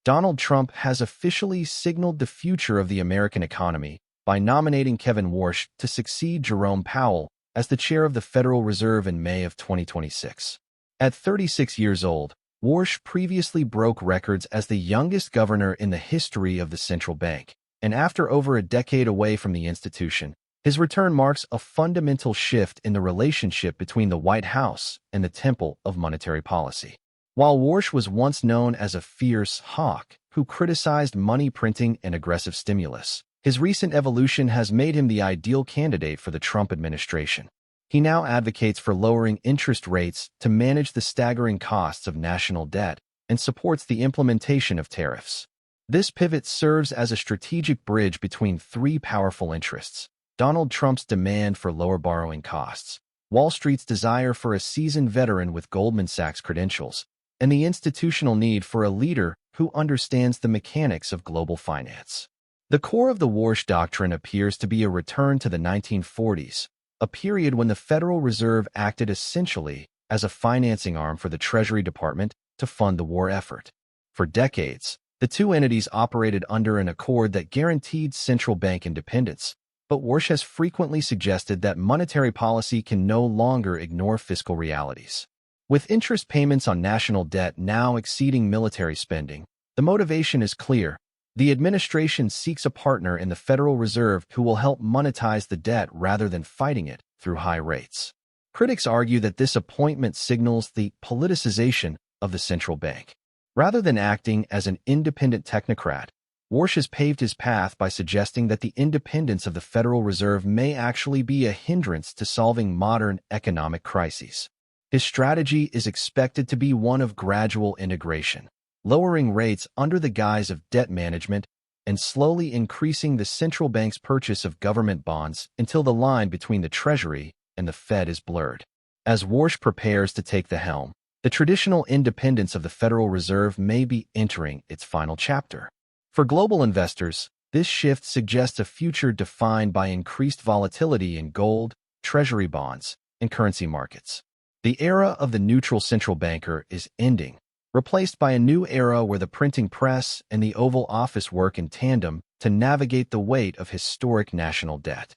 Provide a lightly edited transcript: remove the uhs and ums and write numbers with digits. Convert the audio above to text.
Donald Trump has officially signaled the future of the American economy by nominating Kevin Warsh to succeed Jerome Powell as the chair of the Federal Reserve in May of 2026. At 36 years old, Warsh previously broke records as the youngest governor in the history of the central bank, and after over a decade away from the institution, his return marks a fundamental shift in the relationship between the White House and the temple of monetary policy. While Warsh was once known as a fierce hawk who criticized money printing and aggressive stimulus, his recent evolution has made him the ideal candidate for the Trump administration. He now advocates for lowering interest rates to manage the staggering costs of national debt and supports the implementation of tariffs. This pivot serves as a strategic bridge between three powerful interests: Donald Trump's demand for lower borrowing costs, Wall Street's desire for a seasoned veteran with Goldman Sachs credentials, and the institutional need for a leader who understands the mechanics of global finance. The core of the Warsh Doctrine appears to be a return to the 1940s, a period when the Federal Reserve acted essentially as a financing arm for the Treasury Department to fund the war effort. For decades, the two entities operated under an accord that guaranteed central bank independence, but Warsh has frequently suggested that monetary policy can no longer ignore fiscal realities. With interest payments on national debt now exceeding military spending, the motivation is clear. The administration seeks a partner in the Federal Reserve who will help monetize the debt rather than fighting it through high rates. Critics argue that this appointment signals the politicization of the central bank. Rather than acting as an independent technocrat, Warsh has paved his path by suggesting that the independence of the Federal Reserve may actually be a hindrance to solving modern economic crises. His strategy is expected to be one of gradual integration, lowering rates under the guise of debt management and slowly increasing the central bank's purchase of government bonds until the line between the Treasury and the Fed is blurred. As Warsh prepares to take the helm, the traditional independence of the Federal Reserve may be entering its final chapter. For global investors, this shift suggests a future defined by increased volatility in gold, Treasury bonds, and currency markets. The era of the neutral central banker is ending, replaced by a new era where the printing press and the Oval Office work in tandem to navigate the weight of historic national debt.